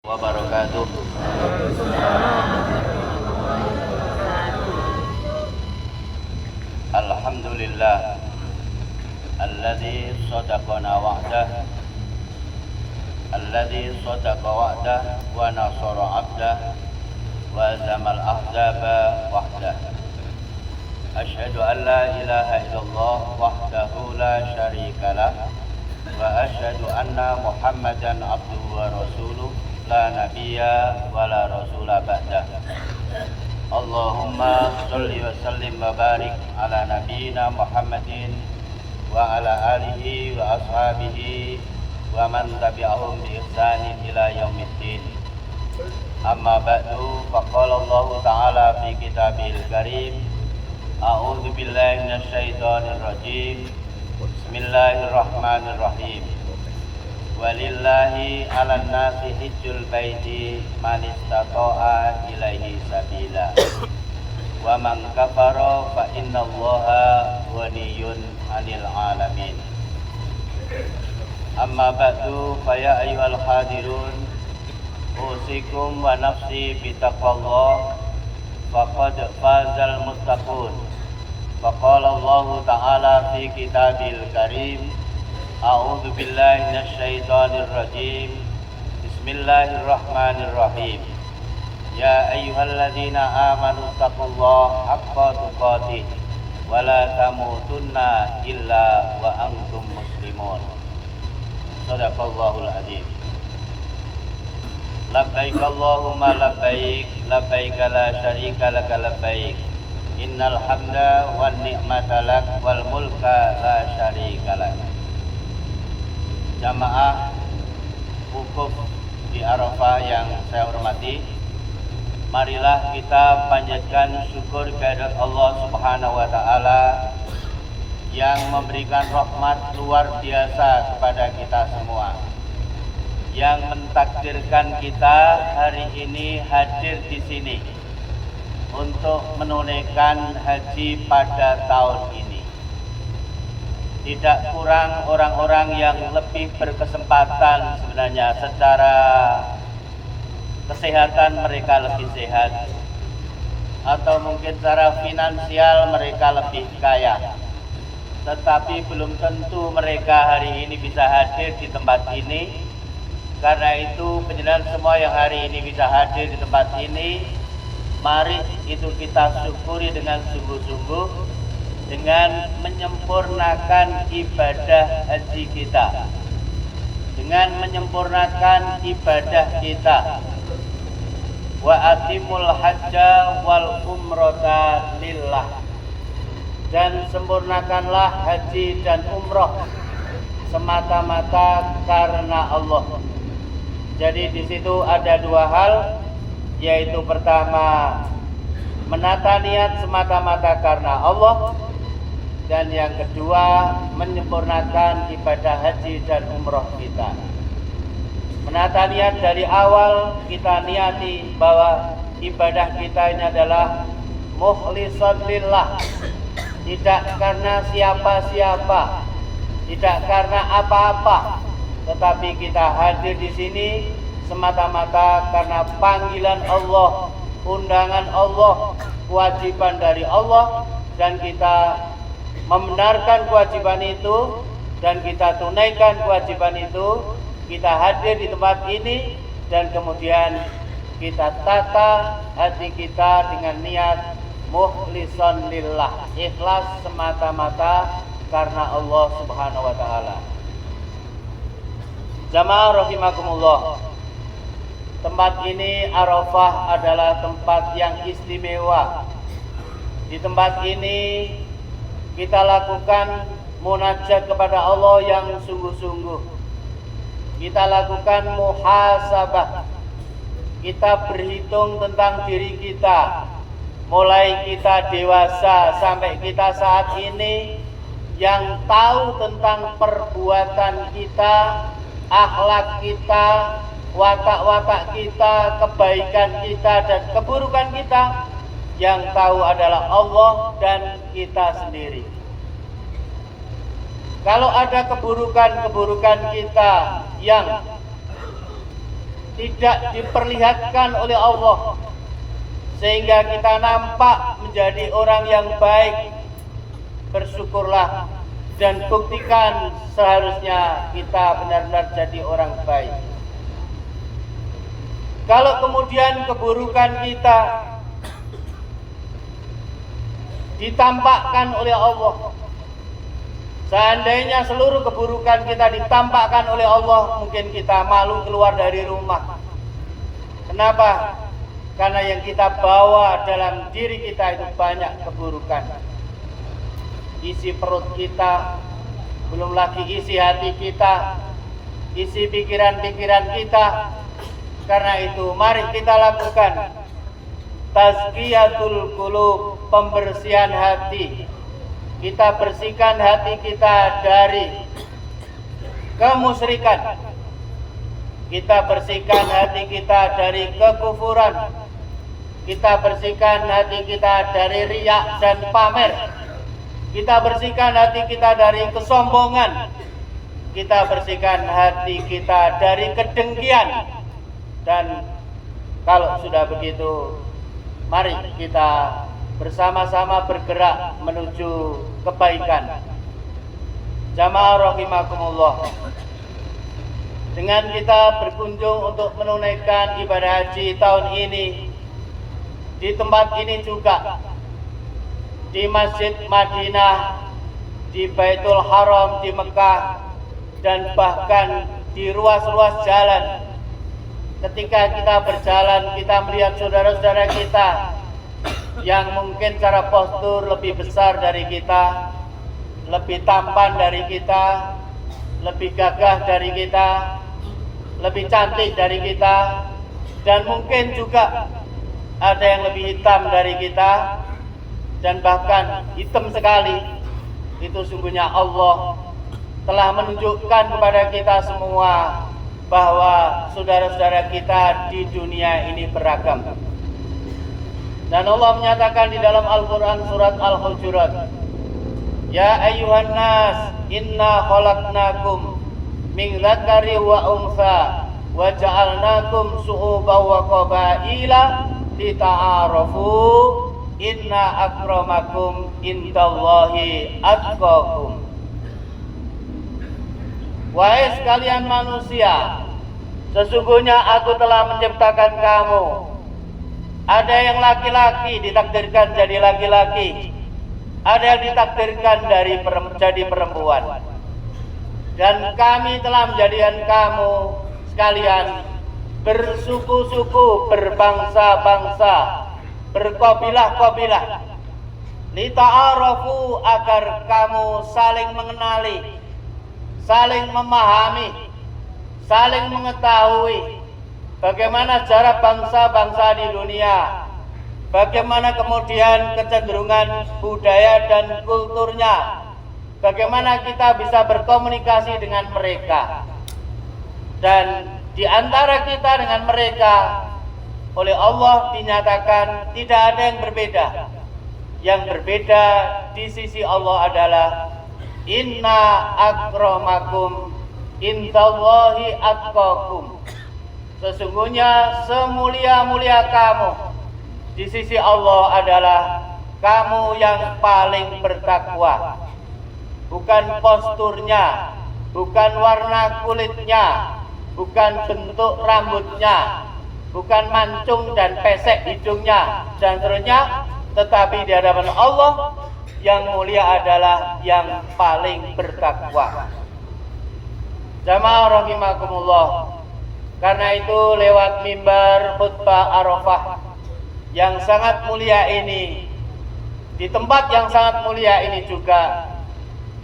wabarakatuh. Alhamdulillah alladzi sadaqana wa'dah, alladzi sadaqa wa'dah wa nasara 'abdah wa zamal ahzaba wahdah. Asyhadu an la ilaha illallah wahdahu la syarikalah wa asyhadu anna Muhammadan abduhu wa rasuluh la nabiyya wa la rasula ba'dah. Allahumma sholli wa sallim wa barik ala nabiyyina Muhammadin wa ala alihi wa ashabihi wa man tabi'ahum bi ihsanin ila yaumiddin. Amma ba'du, faqala Allah ta'ala fi kitabihil karim, a'udzu billahi minasy syaithanir rajim. Bismillahirrahmanirrahim. Walillahi 'alan nasi hijjul baiti man istata'a ilaihi sabila. Wa man kafara fa innallaha ghaniyyun 'anil 'alamin. Amma ba'du, fa ya ayyuhal hadirun, usikum wa nafsi bitaqwallah, faqad fazal muttaqun. Faqala Allah ta'ala fi kitabil karim, a'udzu billahi minasy syaithanir rajim. Bismillahirrahmanirrahim. Ya ayyuhalladzina amanu taqullaha haqqa tuqatih wa la tamutunna illa wa antum muslimun. Shadaqallahul adzim. Labbaik Allahumma labbaik, labbaik la syarika lak labbaik. Innal hamda wan ni'mata lak wal mulka la syarika lak. Jamaah wukuf di Arafah yang saya hormati, marilah kita panjatkan syukur kehadirat Allah Subhanahu wa taala yang memberikan rahmat luar biasa kepada kita semua, yang mentakdirkan kita hari ini hadir di sini untuk menunaikan haji pada tahun ini. Tidak kurang orang-orang yang lebih berkesempatan sebenarnya, secara kesehatan mereka lebih sehat, atau mungkin secara finansial mereka lebih kaya, tetapi belum tentu mereka hari ini bisa hadir di tempat ini. Karena itu penjelasan semua yang hari ini bisa hadir di tempat ini, mari itu kita syukuri dengan sungguh-sungguh, dengan menyempurnakan ibadah haji kita, dengan menyempurnakan ibadah kita. Wa atimul hajja wal umrata lillah, dan sempurnakanlah haji dan umroh semata-mata karena Allah. Jadi di situ ada dua hal, yaitu pertama menata niat semata-mata karena Allah, dan yang kedua menyempurnakan ibadah haji dan umroh kita. Menata niat dari awal, kita niati bahwa ibadah kita ini adalah mukhlishan lillah, tidak karena siapa-siapa, tidak karena apa-apa, tetapi kita hadir di sini semata-mata karena panggilan Allah, undangan Allah, kewajiban dari Allah, dan kita membenarkan kewajiban itu dan kita tunaikan kewajiban itu. Kita hadir di tempat ini dan kemudian kita tata hati kita dengan niat mukhlishan lillah, ikhlas semata-mata karena Allah Subhanahu wa taala. Jamaah rahimakumullah, tempat ini Arafah adalah tempat yang istimewa. Di tempat ini kita lakukan munajat kepada Allah yang sungguh-sungguh. Kita lakukan muhasabah. Kita berhitung tentang diri kita, mulai kita dewasa sampai kita saat ini, yang tahu tentang perbuatan kita, akhlak kita, watak-watak kita, kebaikan kita dan keburukan kita. Yang tahu adalah Allah dan kita sendiri. Kalau ada keburukan-keburukan kita yang tidak diperlihatkan oleh Allah, sehingga kita nampak menjadi orang yang baik. Bersyukurlah dan buktikan seharusnya kita benar-benar jadi orang baik. Kalau kemudian keburukan kita ditampakkan oleh Allah, seandainya seluruh keburukan kita ditampakkan oleh Allah, mungkin kita malu keluar dari rumah. Kenapa? Karena yang kita bawa dalam diri kita itu banyak keburukan. Isi perut kita, belum lagi isi hati kita, isi pikiran-pikiran kita. Karena itu mari kita lakukan tazkiyatul qulub, pembersihan hati. Kita bersihkan hati kita dari kemusyrikan. Kita bersihkan hati kita dari kekufuran. Kita bersihkan hati kita dari riya dan pamer. Kita bersihkan hati kita dari kesombongan. Kita bersihkan hati kita dari kedengkian. Dan kalau sudah begitu, mari kita bersama-sama bergerak menuju kebaikan. Jamaah rahimakumullah. Dengan kita berkunjung untuk menunaikan ibadah haji tahun ini di tempat ini juga, di Masjid Madinah, di Baitul Haram di Mekah, dan bahkan di ruas-ruas jalan. Ketika kita berjalan, kita melihat saudara-saudara kita yang mungkin secara postur lebih besar dari kita, lebih tampan dari kita, lebih gagah dari kita, lebih cantik dari kita, dan mungkin juga ada yang lebih hitam dari kita, dan bahkan hitam sekali. Itu sungguhnya Allah telah menunjukkan kepada kita semua bahwa saudara-saudara kita di dunia ini beragam. Dan Allah menyatakan di dalam Al-Quran surat Al-Hujurat, Ya ayyuhan nas, inna khalaqnakum min dzakari wa untha wa ja'alnakum syu'uban wa qabaila lita'arafu inna akramakum indallahi atqakum. Wahai sekalian manusia, sesungguhnya aku telah menciptakan kamu. Ada yang laki-laki ditakdirkan jadi laki-laki, ada yang ditakdirkan jadi perempuan. Dan kami telah menjadikan kamu sekalian bersuku-suku, berbangsa-bangsa, berkabilah-kabilah. Lita'arafu, agar kamu saling mengenali, saling memahami, saling mengetahui bagaimana cara bangsa-bangsa di dunia, bagaimana kemudian kecenderungan budaya dan kulturnya, bagaimana kita bisa berkomunikasi dengan mereka. Dan di antara kita dengan mereka, oleh Allah dinyatakan tidak ada yang berbeda. Yang berbeda di sisi Allah adalah Inna akramakum indallahi atqakum. Sesungguhnya semulia-mulia kamu di sisi Allah adalah kamu yang paling bertakwa. Bukan posturnya, bukan warna kulitnya, bukan bentuk rambutnya, bukan mancung dan pesek hidungnya dan seterusnya, tetapi di hadapan Allah yang mulia adalah yang paling bertakwa. Jamaah rahimakumullah. Karena itu lewat mimbar khutbah Arafah yang sangat mulia ini, di tempat yang sangat mulia ini juga,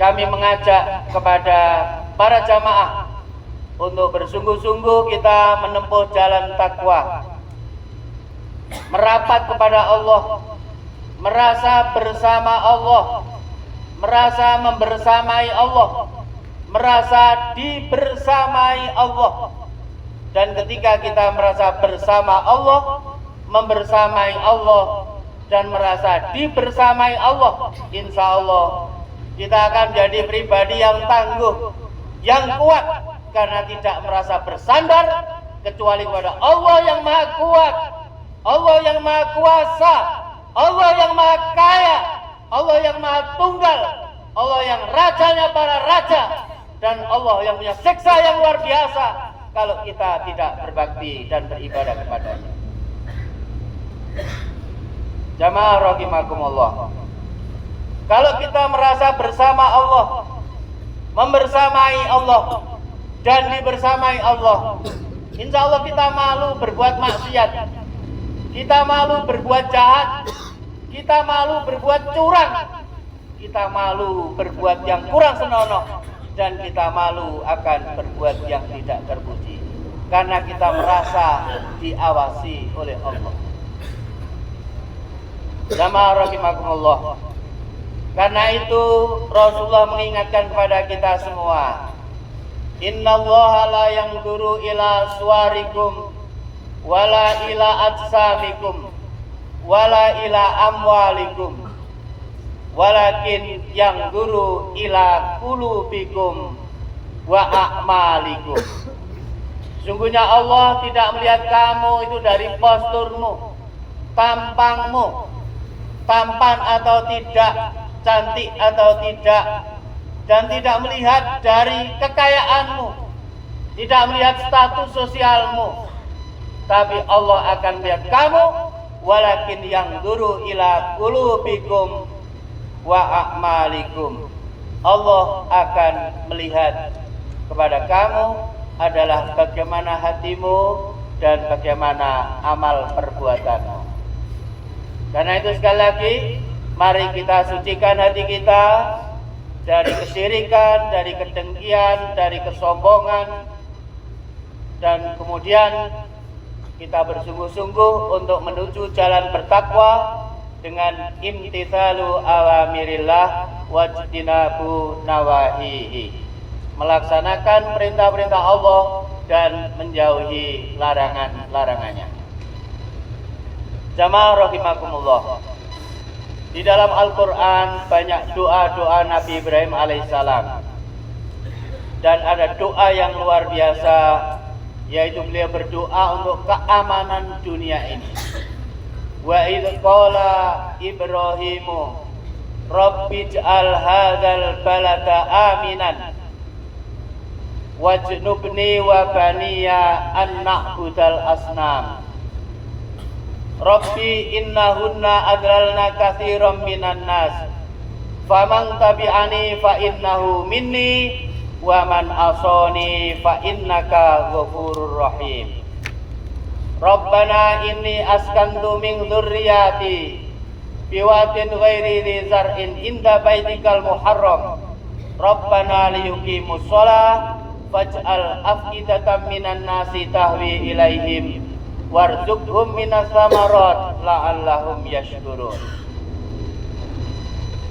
kami mengajak kepada para jamaah untuk bersungguh-sungguh kita menempuh jalan takwa, merapat kepada Allah, merasa bersama Allah, merasa membersamai Allah, merasa dibersamai Allah. Dan ketika kita merasa bersama Allah, membersamai Allah, dan merasa dibersamai Allah, insya Allah kita akan menjadi pribadi yang tangguh, yang kuat, karena tidak merasa bersandar, kecuali kepada Allah yang Maha Kuat, Allah yang Maha Kuasa, Allah yang Maha Kaya, Allah yang Maha Tunggal, Allah yang rajanya para raja, dan Allah yang punya siksa yang luar biasa kalau kita tidak berbakti dan beribadah kepadanya. Jamaah rahimakumullah. Kalau kita merasa bersama Allah, membersamai Allah, dan dibersamai Allah, insya Allah kita malu berbuat maksiat, kita malu berbuat jahat, kita malu berbuat curang, kita malu berbuat yang kurang senonoh, dan kita malu akan berbuat yang tidak terpuji, karena kita merasa diawasi oleh Allah. Jamaah rahimakumullah. Karena itu Rasulullah mengingatkan kepada kita semua, innallaha la yanzuru ila suwarikum wala ila ajsamikum wala ila amwalikum walakin yanzuru ila qulubikum wa a'malikum. Sungguhnya Allah tidak melihat kamu itu dari posturmu, tampangmu, tampan atau tidak, cantik atau tidak, dan tidak melihat dari kekayaanmu, tidak melihat status sosialmu, tapi Allah akan melihat kamu, walakin yanzuru ila qulubikum wa a'malikum. Allah akan melihat kepada kamu adalah bagaimana hatimu dan bagaimana amal perbuatanmu. Karena itu sekali lagi, mari kita sucikan hati kita dari kesyirikan, dari kedengkian, dari kesombongan, dan kemudian kita bersungguh-sungguh untuk menuju jalan bertakwa dengan imtithalu awamirillah wajtinabu nawahihi, melaksanakan perintah-perintah Allah dan menjauhi larangan-larangannya. Jamaah rahimakumullah. Di dalam Al-Quran banyak doa-doa Nabi Ibrahim alaihissalam, dan ada doa yang luar biasa, yaitu beliau berdoa untuk keamanan dunia ini. Wa idh qala Ibrahimu Rabbi ij'al hadzal balada aminan wajnubni wa baniya an na'budal asnam. Rabbi innahunna adlalna katsiran minan nas faman tabi'ani fa innahu minni wa man asani fa innaka ghafurur rahim. Rabbana inni askantu min dzurriyyati biwadin ghairi dzi zar'in inda baitikal muharram Rabbana liyuqimus shalah faj'al af'idatan minan nasi tahwi ilaihim warzuqhum minas samarat la'allahum yashkurun.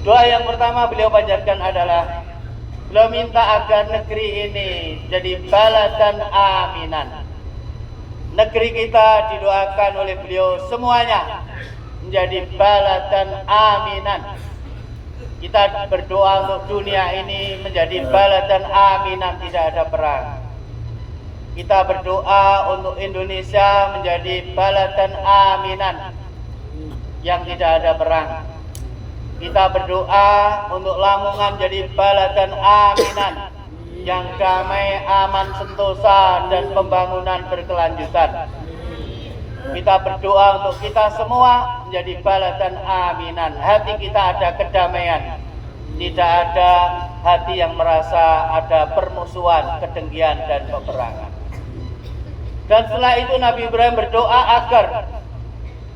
Doa yang pertama beliau panjatkan adalah beliau minta agar negeri ini jadi baladan aminan. Negeri kita didoakan oleh beliau semuanya menjadi baladan aminan. Kita berdoa untuk dunia ini menjadi baladan aminan, tidak ada perang. Kita berdoa untuk Indonesia menjadi baladan aminan yang tidak ada perang. Kita berdoa untuk Lamongan menjadi baladan aminan yang damai, aman, sentosa, dan pembangunan berkelanjutan. Kita berdoa untuk kita semua menjadi baladan aminan. Hati kita ada kedamaian, tidak ada hati yang merasa ada permusuhan, kedengkian, dan peperangan. Dan setelah itu Nabi Ibrahim berdoa agar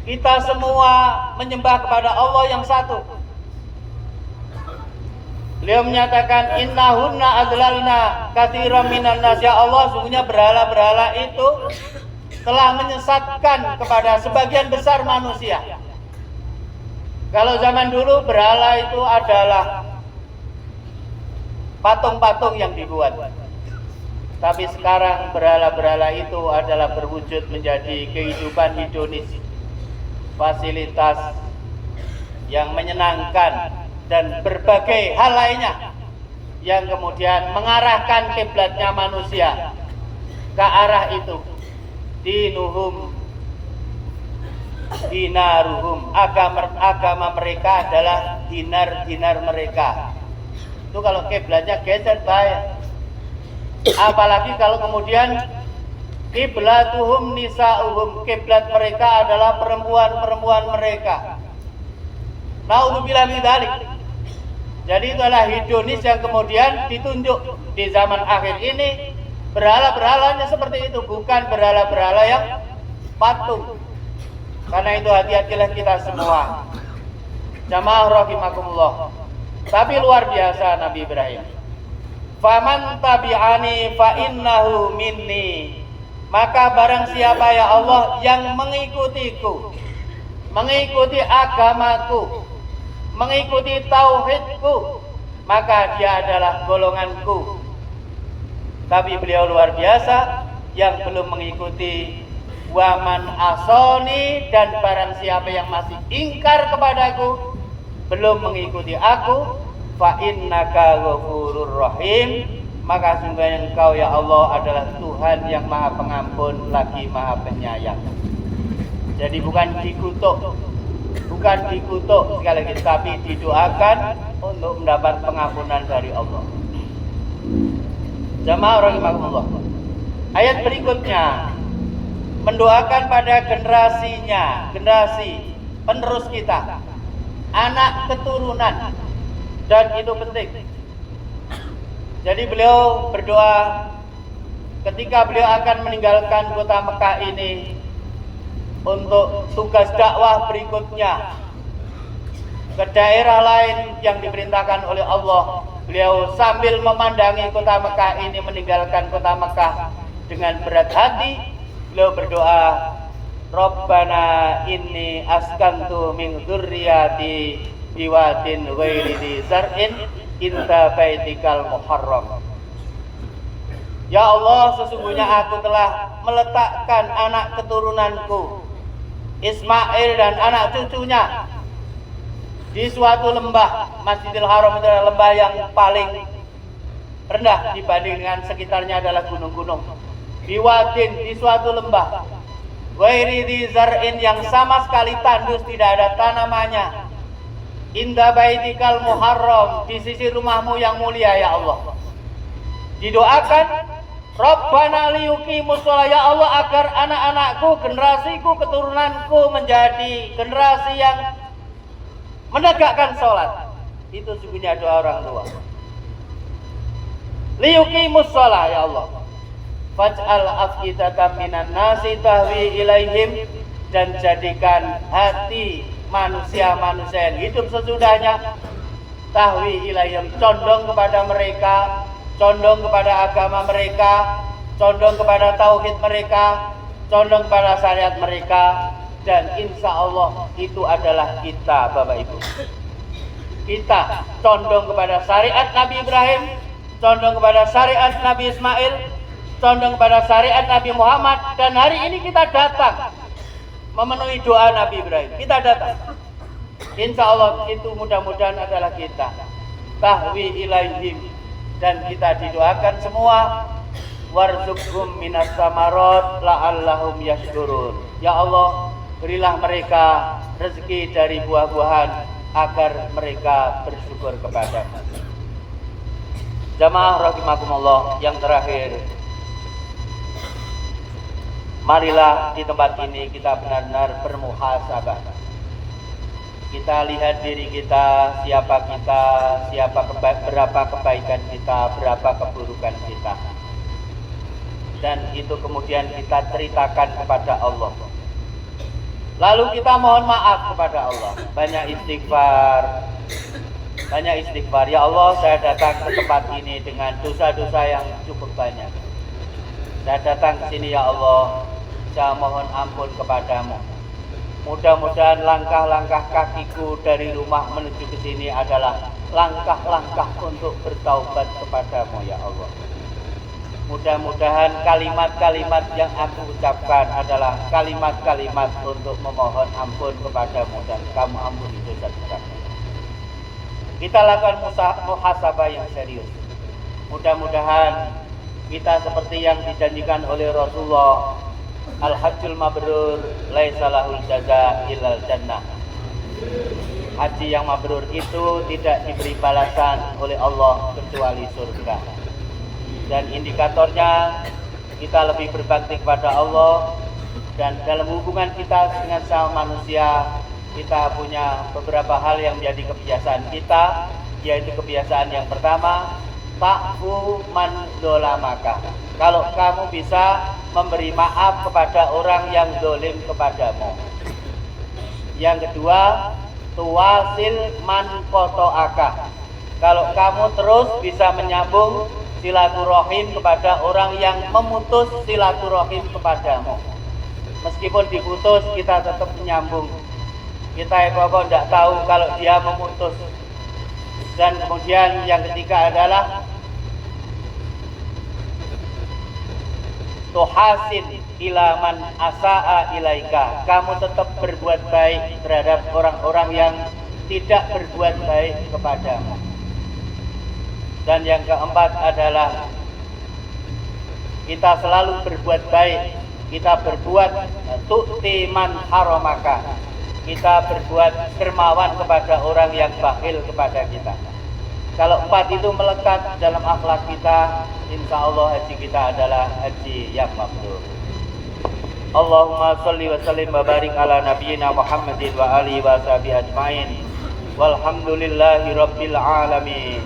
kita semua menyembah kepada Allah yang satu. Beliau menyatakan innahunna adlalna katsiran minan nas. Ya Allah, sungguhnya berhala-berhala itu telah menyesatkan kepada sebagian besar manusia. Kalau zaman dulu berhala itu adalah patung-patung yang dibuat. Tapi sekarang berhala-berhala itu adalah berwujud menjadi kehidupan hedonis, fasilitas yang menyenangkan, dan berbagai hal lainnya yang kemudian mengarahkan kiblatnya manusia ke arah itu. dinuhum dinaruhum, agama mereka adalah dinar mereka. Itu kalau kiblatnya geser bahaya. Apalagi kalau kemudian kiblatuhum nisa'uhum, kiblat mereka adalah perempuan mereka. Naudzubillah min dzalik. Jadi itu adalah hedonis yang kemudian ditunjuk di zaman akhir ini. Berhala-berhalanya seperti itu, bukan berhala-berhala yang patung. Karena itu hati-hatilah kita semua. Jamaah rahimakumullah. Tapi luar biasa Nabi Ibrahim. Faman tabi'ani fa innahu minni. Maka barang siapa ya Allah yang mengikutiku, mengikuti agamaku, mengikuti tauhidku, maka dia adalah golonganku. Tapi beliau luar biasa, yang belum mengikuti waman asoni, dan barang siapa yang masih ingkar kepadaku, belum mengikuti aku, fa innaka ghafurur rahim, maka sungguhnya engkau ya Allah adalah Tuhan yang maha pengampun lagi maha penyayang. Jadi bukan dikutuk sekali lagi, tapi didoakan untuk mendapat pengampunan dari Allah. Jamaah rahimakumullah. Ayat berikutnya mendoakan pada generasi penerus kita, anak keturunan, dan itu penting. Jadi beliau berdoa ketika beliau akan meninggalkan kota Mekah ini untuk tugas dakwah berikutnya ke daerah lain yang diperintahkan oleh Allah. Beliau sambil memandangi kota Mekah ini, meninggalkan kota Mekah dengan berat hati, beliau berdoa, Rabbana inni askantu min dzurriyyati biwadin ghairi dzi zar'in inda baitikal muharram. Ya Allah, sesungguhnya aku telah meletakkan anak keturunanku Ismail dan anak cucunya di suatu lembah. Masjidil Haram itu adalah lembah yang paling rendah dibanding dengan sekitarnya adalah gunung-gunung. Biwadin, di suatu lembah, ghairi dzi zar'in, yang sama sekali tandus, tidak ada tanamannya, inda baitikal muharram, di sisi rumahmu yang mulia ya Allah. Didoakan, Rabbana liyuqimus shalah, ya Allah, agar anak-anakku, generasiku, keturunanku menjadi generasi yang menegakkan sholat. Itu sungguhnya doa orang tua. Liyuqimus shalah ya Allah. Faj'al afidatan minan nasi tahwi ilaihim, dan jadikan hati manusia-manusia yang hidup sesudahnya tahwi ilaihim, condong kepada mereka, condong kepada agama mereka, condong kepada tauhid mereka, condong kepada syariat mereka. Dan insya Allah itu adalah kita, Bapak Ibu. Kita condong kepada syariat Nabi Ibrahim, condong kepada syariat Nabi Ismail, condong kepada syariat Nabi Muhammad. Dan hari ini kita datang memenuhi doa Nabi Ibrahim. Kita datang, insya Allah itu mudah-mudahan adalah kita, tahwi ilaihim. Dan kita didoakan semua, warzuqhum minas samarot la'allahum yashkurun. Ya Allah, berilah mereka rezeki dari buah-buahan agar mereka bersyukur kepadamu. Jamaah rahimakumullah, yang terakhir, marilah di tempat ini kita benar-benar bermuhasabah. Kita lihat diri kita, berapa kebaikan kita, berapa keburukan kita. Dan itu kemudian kita ceritakan kepada Allah. Lalu kita mohon maaf kepada Allah. Banyak istighfar. Ya Allah, saya datang ke tempat ini dengan dosa-dosa yang cukup banyak. Saya datang ke sini ya Allah, saya mohon ampun kepadamu. Mudah-mudahan langkah-langkah kakiku dari rumah menuju ke sini adalah langkah-langkah untuk bertaubat kepadamu ya Allah. Mudah-mudahan kalimat-kalimat yang aku ucapkan adalah kalimat-kalimat untuk memohon ampun kepadamu dan kamu ampuni dosa-dosa. Kita lakukan muhasabah yang serius. Mudah-mudahan kita seperti yang dijanjikan oleh Rasulullah Al-hajjul mabrur laisa lahul jaza illal jannah. Haji yang mabrur itu tidak diberi balasan oleh Allah kecuali surga. Dan indikatornya kita lebih berbakti kepada Allah, dan dalam hubungan kita dengan sama manusia kita punya beberapa hal yang menjadi kebiasaan kita, yaitu kebiasaan yang pertama, ta'fu man dolamaka. Kalau kamu bisa memberi maaf kepada orang yang dolim kepadamu. Yang kedua, tuwasil man koto'aka. Kalau kamu terus bisa menyambung silaturahim kepada orang yang memutus silaturahim kepadamu. Meskipun diputus kita tetap menyambung. Kita pokok tidak tahu kalau dia memutus. Dan kemudian yang ketiga adalah tuhasin ila man asa'a ilaika. Kamu tetap berbuat baik terhadap orang-orang yang tidak berbuat baik kepadamu. Dan yang keempat adalah kita selalu berbuat baik. Kita berbuat tu'ti man haramaka. Kita berbuat dermawan kepada orang yang bakhil kepada kita. Kalau empat itu melekat dalam akhlak kita, insya Allah haji kita adalah haji yang mabrur. Allahumma sholli wa sallim wa barik ala nabiyyina Muhammadin wa alihi wa sahbihi ajmain. Walhamdulillahi rabbil alamin.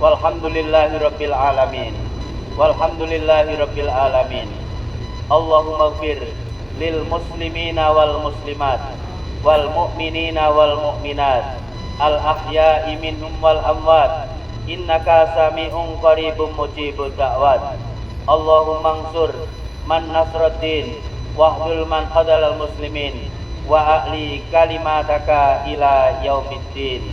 Walhamdulillahi rabbil alamin. Walhamdulillahi rabbil alamin. Allahumma ighfir lil muslimina wal muslimat wal mu'minina wal mu'minat al ahya'i minhum wal amwat innaka sami'un qaribun mujibud da'wat. Allahumma ansur man nasruddin wahdul man khadalal muslimin wa a'li kalimataka ila yaumiddin.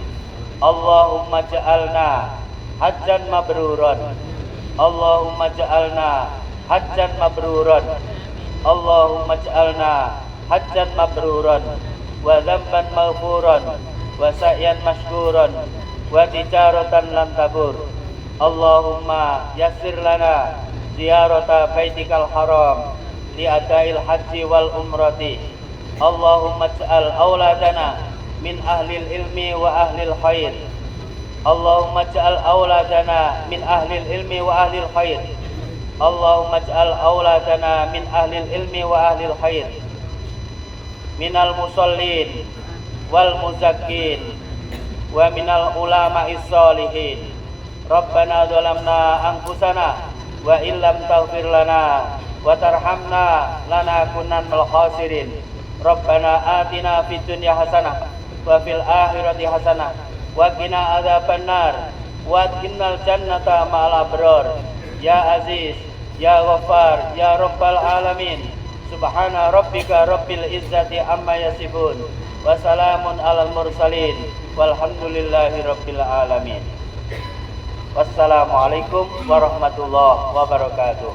Allahumma ja'alna hajjan mabruran. Allahumma ja'alna hajjan mabruran. Allahumma ja'alna hajjan mabruran wa dzamban maghfuran wa sa'yan mashkuran wa tijaratan lan tabur. Allahumma yassir lana ziyarata baitikal haram li adail haji wal umrati. Allahumma ja'al auladana min ahlil ilmi wa ahlil khair. Allahumma ja'al auladana min ahlil ilmi wa ahlil khair. Allahumma ja'al auladana min ahlil ilmi wa ahlil khair, minal musallin wal muzakkin wa minal ulama'is sholihin. Rabbana zalamna anfusana wa illam taghfir lana wa tarhamna lanakunanna minal khasirin. Rabbana atina fid dunya hasanah wa fil akhirati hasanah wa qina adzabannar wa adkhilnal jannata ma'al abrar. Ya Aziz, Ya Ghaffar, Ya Rabbal Alamin. Subhana rabbika rabbil izzati amma yasifun wa salamun alal mursalin walhamdulillahi rabbil alamin. Wassalamualaikum warahmatullahi wabarakatuh.